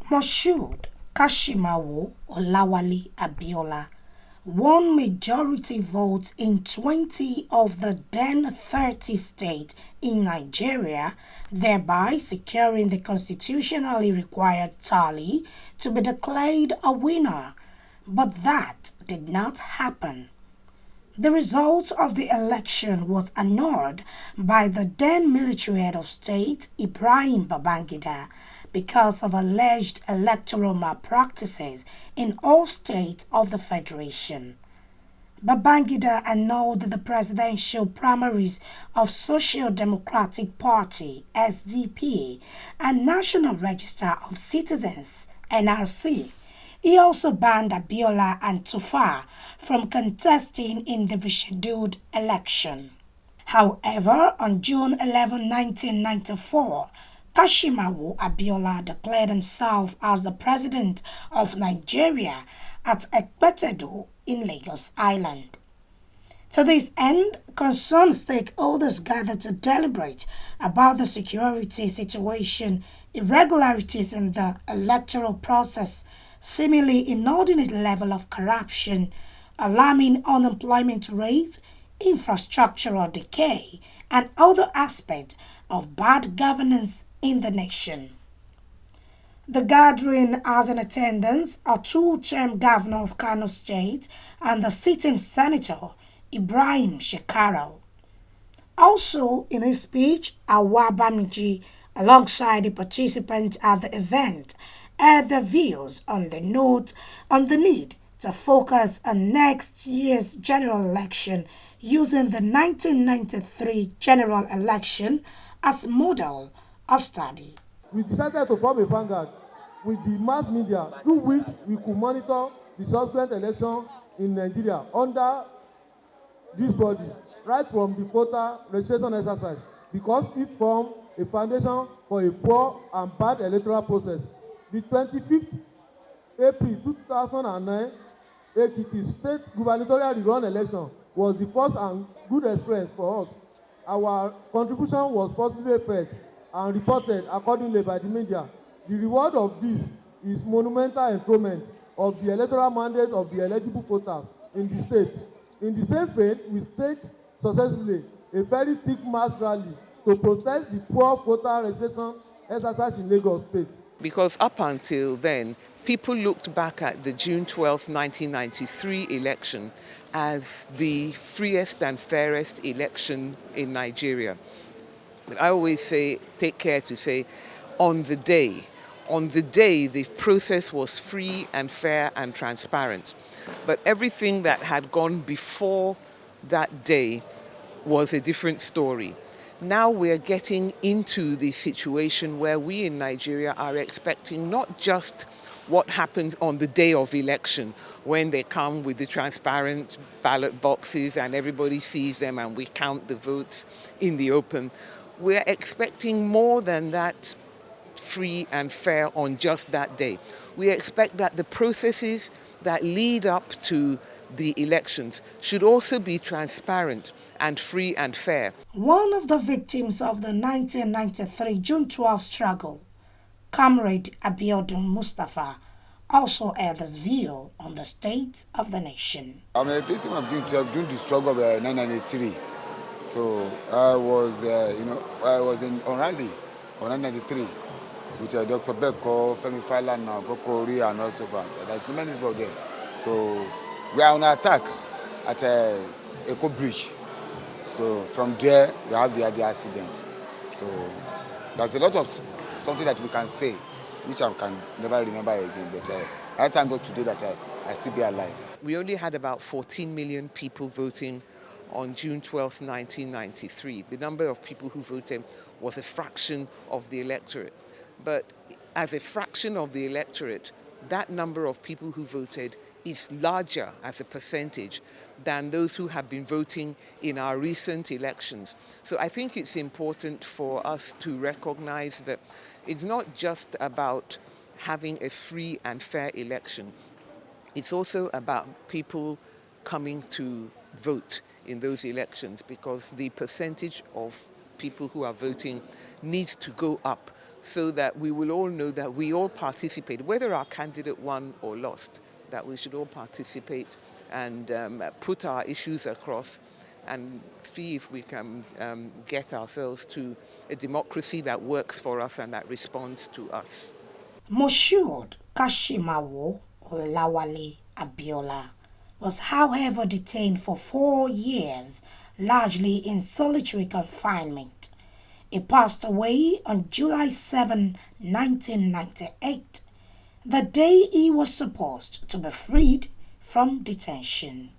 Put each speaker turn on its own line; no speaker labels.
Moshood Kashimawo Olawale Abiola won majority votes in 20 of the then 30 states in Nigeria, thereby securing the constitutionally required tally to be declared a winner. But that did not happen. The result of the election was annulled by the then military head of state, Ibrahim Babangida, because of alleged electoral malpractices in all states of the Federation. Babangida annulled the presidential primaries of Social Democratic Party (SDP) and National Register of Citizens (NRC). He also banned Abiola and Tufa from contesting in the rescheduled election. However, on June 11, 1994, Kashimawo Abiola declared himself as the president of Nigeria at Epetedo in Lagos Island. To this end, concerned stakeholders gathered to deliberate about the security situation, irregularities in the electoral process, seemingly inordinate level of corruption, alarming unemployment rate, infrastructural decay, and other aspects of bad governance in the nation. The gathering has in attendance a two-term governor of Kano State and the sitting senator, Ibrahim Shekarau. Also in his speech, Awabamiji, alongside the participants at the event, had their views on the need to focus on next year's general election using the 1993 general election as model of study.
We decided to form a vanguard with the mass media through which we could monitor the subsequent election in Nigeria under this body, right from the voter registration exercise, because it formed a foundation for a poor and bad electoral process. The 25th April 2009 Ekiti State gubernatorial rerun election was the first and good experience for us. Our contribution was positively felt and reported accordingly by the media. The reward of this is monumental enthronement of the electoral mandate of the eligible voters in the state. In the same vein, we staged successfully a very thick mass rally to protest the poor voter registration exercise in Lagos State.
Because up until then, people looked back at the June 12, 1993 election as the freest and fairest election in Nigeria. But I always say, take care to say, on the day, the process was free and fair and transparent. But everything that had gone before that day was a different story. Now we're getting into the situation where we in Nigeria are expecting not just what happens on the day of election, when they come with the transparent ballot boxes and everybody sees them and we count the votes in the open. We're expecting more than that free and fair on just that day. We expect that the processes that lead up to the elections should also be transparent and free and fair.
One of the victims of the 1993 June 12 struggle, Comrade Abiodun Mustafa, also had this view on the state of the nation.
I'm a victim of June 12 during the struggle of 1993. So I was, on rally on 1993 with Dr. Beko, Femi Falana, Gokori, and also there's so many people there. So we are on attack at Eco Bridge. So from there, we have the accident. So there's a lot of something that we can say, which I can never remember again. But I thank God today that I still be alive.
We only had about 14 million people voting on June 12, 1993. The number of people who voted was a fraction of the electorate. But as a fraction of the electorate, that number of people who voted is larger as a percentage than those who have been voting in our recent elections. So I think it's important for us to recognize that it's not just about having a free and fair election. It's also about people coming to vote in those elections, because the percentage of people who are voting needs to go up so that we will all know that we all participate, whether our candidate won or lost, that we should all participate and put our issues across and see if we can get ourselves to a democracy that works for us and that responds to us.
Moshood Kashimawo Olawale Abiola was however detained for 4 years, largely in solitary confinement. He passed away on July 7, 1998, the day he was supposed to be freed from detention.